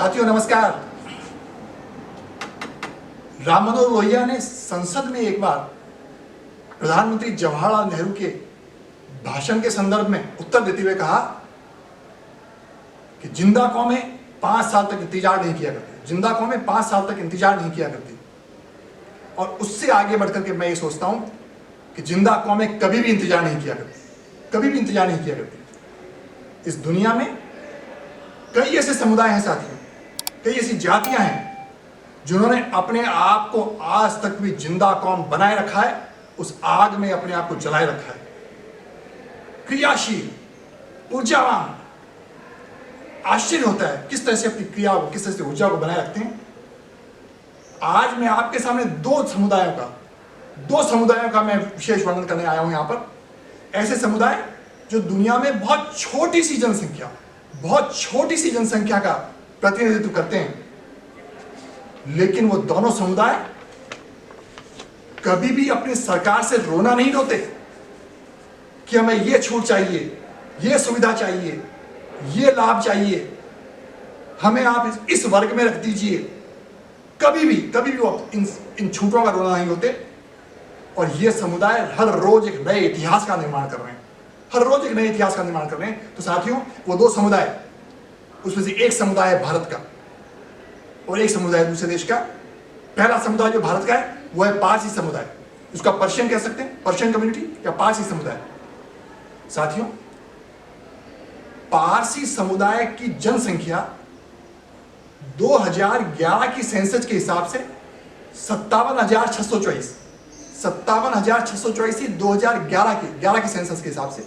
साथियों नमस्कार। राम मनोहर लोहिया ने संसद में एक बार प्रधानमंत्री जवाहरलाल नेहरू के भाषण के संदर्भ में उत्तर देते हुए कहा कि जिंदा कौमें 5 साल तक इंतजार नहीं किया करती, जिंदा कौमें 5 साल तक इंतजार नहीं किया करती। और उससे आगे बढ़कर के मैं ये सोचता हूं कि जिंदा कौमें कभी भी इंतजार नहीं किया करती, कभी भी इंतजार नहीं किया करती। इस दुनिया में कई ऐसे समुदाय हैं साथियों, कई ऐसी जातियां हैं जिन्होंने अपने आप को आज तक भी जिंदा कौम बनाए रखा है, उस आग में अपने आप को जलाए रखा है। क्रियाशील, ऊर्जावान, आश्चर्य होता है किस तरह से अपनी क्रिया को, किस तरह से ऊर्जा को बनाए रखते हैं। आज मैं आपके सामने दो समुदायों का मैं विशेष वर्णन करने आया हूं। यहां पर ऐसे समुदाय जो दुनिया में बहुत छोटी सी जनसंख्या का प्रतिनिधित्व करते हैं, लेकिन वो दोनों समुदाय कभी भी अपनी सरकार से रोना नहीं रोते कि हमें ये छूट चाहिए, ये सुविधा चाहिए, ये लाभ चाहिए, हमें आप इस वर्ग में रख दीजिए। कभी भी वो इन छूटों का रोना नहीं होते। और ये समुदाय हर रोज एक नए इतिहास का निर्माण कर रहे हैं, तो साथियों वो दो समुदाय, उसमें से एक समुदाय है भारत का और एक समुदाय दूसरे देश का। पहला समुदाय जो भारत का है वो है पारसी समुदाय, उसका पर्शियन कह सकते हैं, पर्शियन कम्युनिटी या पारसी समुदाय। साथियों पारसी समुदाय की जनसंख्या 2011 की सेंसस के हिसाब से 57,624 ही 2011 की सेंसस के हिसाब से।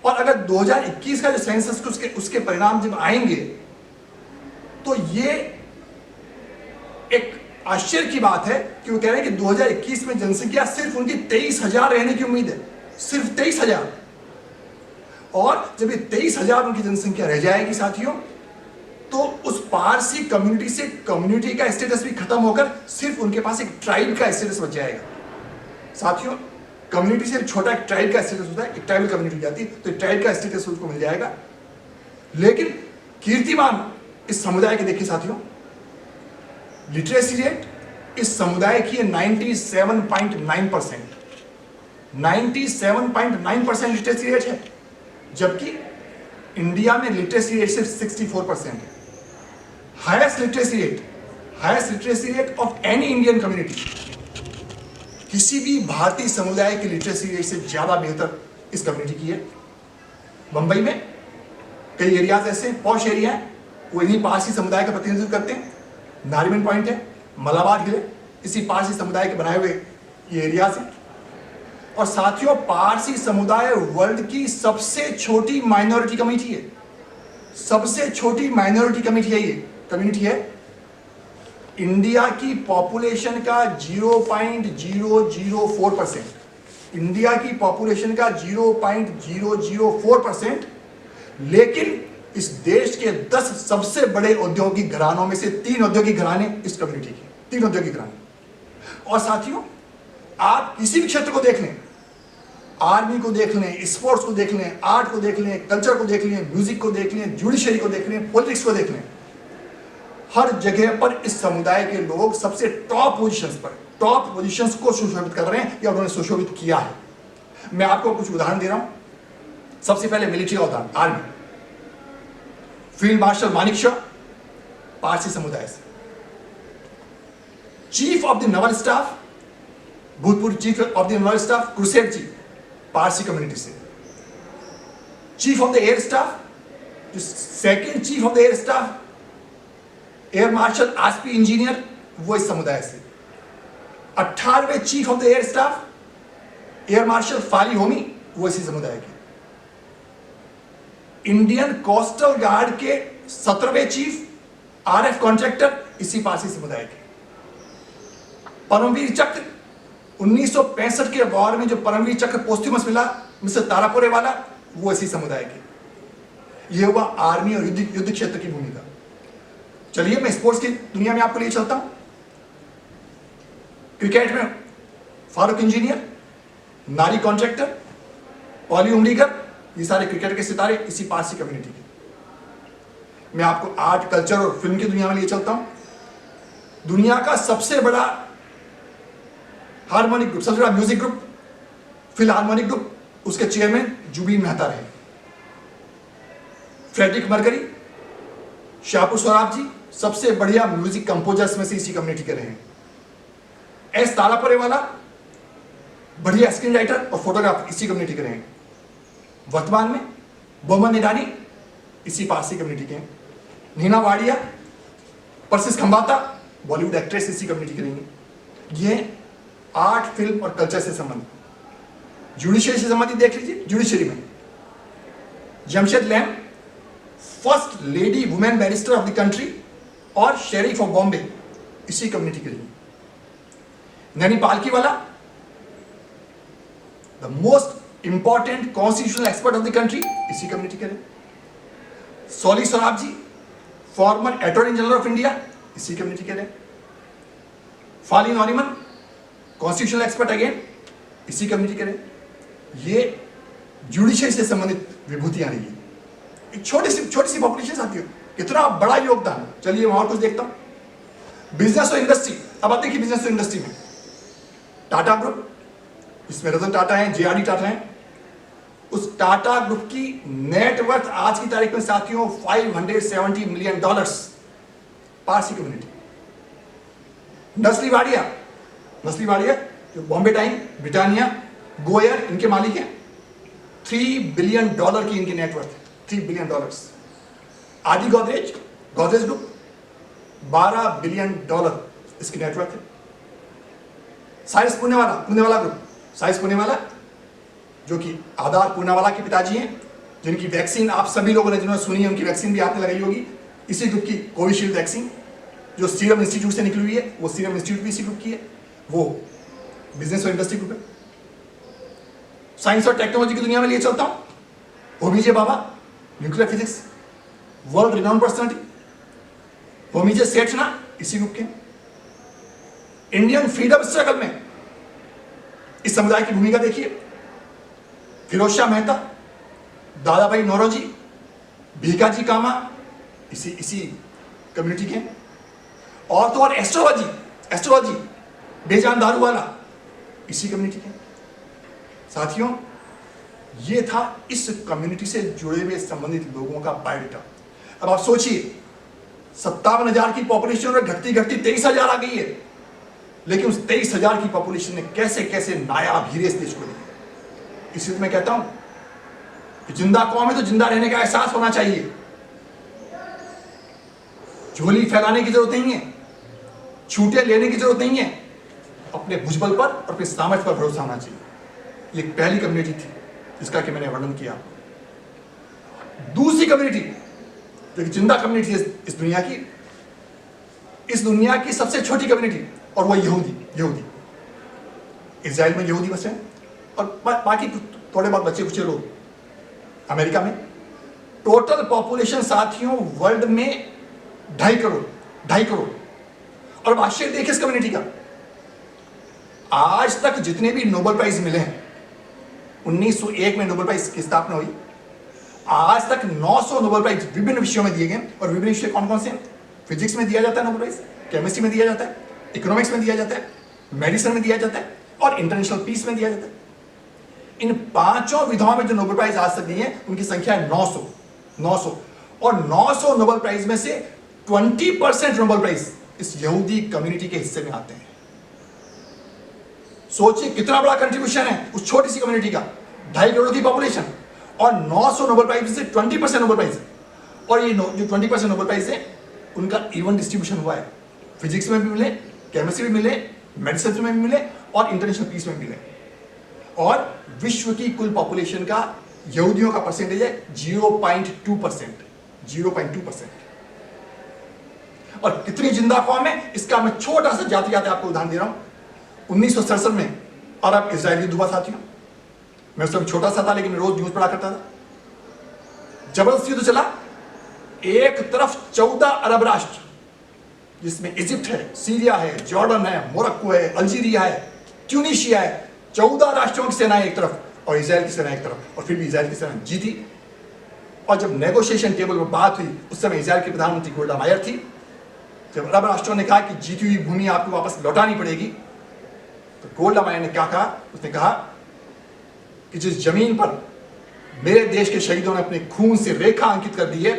और अगर 2021 का जो सेंसस उसके परिणाम जब आएंगे तो ये एक आश्चर्य की बात है कि वो कह रहे हैं कि 2021 में जनसंख्या सिर्फ उनकी 23,000 रहने की उम्मीद है, सिर्फ 23,000। और जब ये 23,000 उनकी जनसंख्या रह जाएगी साथियों, तो उस पारसी कम्युनिटी से कम्युनिटी का स्टेटस भी खत्म होकर सिर्फ उनके पास एक ट्राइब का स्टेटस बच जाएगा। साथियों कम्युनिटी से छोटा एक ट्राइब का स्टेटस होता है, एक ट्राइबल कम्युनिटी हो जाती है, तो ट्राइब का स्टेटस उसको मिल जाएगा। लेकिन कीर्तिमान इस समुदाय के देखिए साथियों, लिटरेसी रेट इस समुदाय की है 97.9%। 97.9% लिटरेसी रेट है, जबकि इंडिया में लिटरेसी रेट सिर्फ 64% है। Highest literacy rate of any Indian community, किसी भी भारतीय समुदाय की लिटरेसी रेट से ज्यादा बेहतर इस कम्युनिटी की है। मुंबई में कई एरियाज ऐसे पॉश एरिया है, वो इन्हीं पारसी समुदाय का प्रतिनिधित्व करते हैं। नारीमन पॉइंट है, मलाबार हिल है, इसी पारसी समुदाय के बनाए हुए ये एरियाज हैं। और साथियों पारसी समुदाय वर्ल्ड की सबसे छोटी माइनॉरिटी कम्युनिटी है, ये कम्युनिटी है। इंडिया की पॉपुलेशन का 0.004%, इंडिया की पॉपुलेशन का 0.004%, लेकिन इस देश के 10 सबसे बड़े औद्योगिक घरानों में से 3 औद्योगिक घराने इस कम्युनिटी के, 3 औद्योगिक घराने। और साथियों आप किसी भी क्षेत्र को देख लें, आर्मी को देख लें, स्पोर्ट्स को देख लें, आर्ट को देख लें, कल्चर को देख लें, म्यूजिक को देख लें, जुडिशरी को देख लें, पॉलिटिक्स को देख लें, हर जगह पर इस समुदाय के लोग सबसे टॉप पोजीशंस को सुशोभित कर रहे हैं या उन्होंने सुशोभित किया है। मैं आपको कुछ उदाहरण दे रहा हूं। सबसे पहले मिलिट्री का उदाहरण, army. Field marshal Manekshaw Parsi समुदाय से, chief of the naval staff, भूतपूर्व chief of the naval staff Cursetji Parsi community से। Chief of the air staff, जो second chief of the air staff air marshal Aspy Engineer, वो इस समुदाय से। 18वें chief of the air staff air marshal Fali Homi, वो इसी समुदाय के। इंडियन कोस्टल गार्ड के 17वें चीफ आरएफ कॉन्ट्रैक्टर इसी पारसी समुदाय के। परमवीर चक्र 1965 के वॉर में जो परमवीर चक्र पोस्ट्यूमस मिला मिस्टर तारापुरे वाला, वो इसी समुदाय के। ये हुआ आर्मी और युद्ध क्षेत्र की भूमिका। चलिए मैं स्पोर्ट्स की दुनिया में आपको लिए चलता हूं। क्रिकेट में फारूक इंजीनियर, नारी कॉन्ट्रैक्टर, पॉली उमरीकर, ये सारे क्रिकेट के सितारे इसी पारसी कम्युनिटी के। मैं आपको आर्ट, कल्चर और फिल्म की दुनिया में लिए चलता हूं। दुनिया का सबसे बड़ा हार्मोनिक ग्रुप, सबसे बड़ा music group philharmonic group, उसके चेयरमैन जुबीन मेहता रहे। फ्रेडरिक मर्करी, शाहपुर सोहराब जी सबसे बढ़िया म्यूजिक कंपोजर्स में से इसी कम्युनिटी के रहे हैं। एस तारापुरेवाला बढ़िया स्क्रीन राइटर और फोटोग्राफर इसी कम्युनिटी के रहे हैं। वर्तमान में बोमन ईरानी इसी पारसी कम्युनिटी के हैं। नीना वाडिया, परसिस खंबाता बॉलीवुड एक्ट्रेस इसी कम्युनिटी के रहेंगे। ये आर्ट, फिल्म और कल्चर से संबंधित। जुडिशरी से संबंधित देख लीजिए, जुडिशरी में Jamshed Lam, first lady women barrister of the country और शेरिफ ऑफ बॉम्बे इसी कम्युनिटी के रहेंगे। Nani Palkhivala, the most important constitutional expert of the country इसी कम्युनिटी के रहे। Soli Sorabjee, former attorney general of India इसी कम्युनिटी के रहे। Fali Nariman, constitutional expert again इसी कम्युनिटी के रहे। ये जुडिशरी से संबंधित विभूतियां रही है। एक छोटी सी पॉपुलेशन साथी हो, कितना बड़ा योगदान। चलिए और कुछ देखता हूं। बिजनेस और इंडस्ट्री, अब आते हैं बिजनेस और इंडस्ट्री में टाटा ग्रुप, इसमें रतन टाटा है, जेआरडी टाटा है। उस टाटा ग्रुप की नेटवर्थ आज की तारीख में साथियों $570 मिलियन, पारसी कम्युनिटी। नस्ली वाडिया जो बॉम्बे टाइम, ब्रिटानिया, गोयर इनके मालिक हैं। $3 बिलियन की इनकी नेटवर्थ है, $3 बिलियन। आदि गोदरेज ग्रुप $12 बिलियन इसकी नेटवर्थ है। Cyrus Poonawalla group, Cyrus Poonawalla जो कि आधार पूनावाला के पिताजी हैं, जिनकी वैक्सीन आप सभी लोगों ने जिन्होंने सुनी है उनकी वैक्सीन भी आपने लगाई होगी। इसी ग्रुप की कोविशील्ड वैक्सीन जो सीरम इंस्टीट्यूट से निकली हुई है, वो सीरम इंस्टीट्यूट भी इसी ग्रुप की है। वो बिजनेस और इंडस्ट्री ग्रुप है। साइंस और टेक्नोलॉजी की दुनिया में लिए चलता हूं, Homi J Bhabha, nuclear physics, world renowned personality. Homi J Sethna इसी ग्रुप के। इंडियन फ्रीडम स्ट्रगल में इस समुदाय की भूमिका देखिए। फिरोज शाह मेहता, दादा भाई नौरोजी, भीकाजी कामा इसी कम्युनिटी के। और तो और एस्ट्रोलॉजी बेजान दारूवाला इसी कम्युनिटी के। साथियों, ये था इस कम्युनिटी से जुड़े हुए संबंधित लोगों का बायोडाटा। अब आप सोचिए 57,000 की पॉपुलेशन और घटती 23,000 आ गई है, लेकिन उस 23,000 की पॉपुलेशन ने कैसे कैसे नायाब हीरे इस देश को दिए। इसलिए मैं कहता हूं कि जिंदा कौम है तो जिंदा रहने का एहसास होना चाहिए। झोली फैलाने की जरूरत नहीं है, छूटे लेने की जरूरत नहीं है। अपने भुजबल पर और अपने सामर्थ्य पर भरोसा होना चाहिए। ये पहली कम्युनिटी थी जिसका कि मैंने वर्णन किया। दूसरी कम्युनिटी जो कि जिंदा कम्युनिटी है इस दुनिया की सबसे छोटी कम्युनिटी, और वो यहूदी। इजराइल में यहूदी बसे हैं और बाकी थोड़े बहुत बच्चे कुछ लोग अमेरिका में। टोटल पॉपुलेशन साथियों वर्ल्ड में 2.5 करोड़। और आश्चर्य देखिए इस कम्युनिटी का, आज तक जितने भी नोबेल प्राइज मिले हैं, 1901 में नोबेल प्राइज की स्थापना हुई, आज तक 900 नोबेल प्राइज विभिन्न विषयों में दिए गए। और विभिन्न विषय कौन कौन से हैं? फिजिक्स में दिया जाता है नोबेल प्राइज, केमिस्ट्री में दिया जाता है, इकोनॉमिक्स में दिया जाता है, मेडिसिन में दिया जाता है और इंटरनेशनल पीस में दिया जाता है। इन 5 विधाओं में जो नोबेल प्राइज आज तक दिए हैं उनकी संख्या है 900। और 900 नोबेल प्राइज में से 20% नोबेल प्राइज इस यहूदी कम्युनिटी के हिस्से में आते हैं। सोचिए कितना बड़ा कंट्रीब्यूशन है उस छोटी सी कम्युनिटी का। 2.5 करोड़ की पॉपुलेशन और 900 नोबेल प्राइज में से 20% नोबेल प्राइज। और ये जो 20% नोबेल प्राइज है उनका इवन डिस्ट्रीब्यूशन हुआ है। फिजिक्स में भी मिले, केमिस्ट्री में मिले, मेडिसिन में भी मिले और इंटरनेशनल पीस में मिले। और विश्व की कुल पॉपुलेशन का यहूदियों का परसेंटेज है 0.2%। और कितनी जिंदा कौम है इसका मैं छोटा सा जाति आपको उदाहरण दे रहा हूं। 1967 में अरब इजराइल युद्ध हुआ साथियों। मैं उस समय छोटा सा था लेकिन मैं रोज न्यूज पढ़ा करता था। जबरदस्त युद्ध चला। एक तरफ 14 अरब राष्ट्र जिसमें इजिप्ट है, सीरिया है, जॉर्डन है, मोरक्को है, अल्जीरिया है, ट्यूनीशिया है, 14 राष्ट्रों की सेना एक तरफ और इजराइल की सेना एक तरफ। और फिर भी इजराइल की सेना जीती और जब नेगोशिएशन टेबल पर बात हुई उस समय इजराइल की प्रधानमंत्री गोल्डा मायर थी। जब अरब राष्ट्रों ने कहा कि जीती हुई भूमि आपको वापस लौटानी पड़ेगी, तो गोल्डा मायर ने क्या कहा? उसने कहा कि जिस जमीन पर मेरे देश के शहीदों ने अपने खून से रेखा अंकित कर दी है,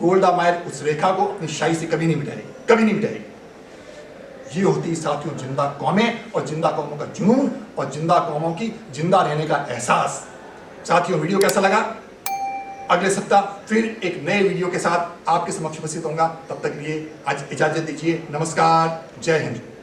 गोल्डा मायर उस रेखा को अपनी शाही से कभी नहीं मिटाएगी, कभी नहीं मिटाएगी। ये होती साथियों जिंदा कौमें और जिंदा कौमों का जुनून और जिंदा कौमों की जिंदा रहने का एहसास। साथियों, वीडियो कैसा लगा? अगले सप्ताह फिर एक नए वीडियो के साथ आपके समक्ष उपस्थित होऊंगा। तब तक लिए आज इजाजत दीजिए। नमस्कार, जय हिंद।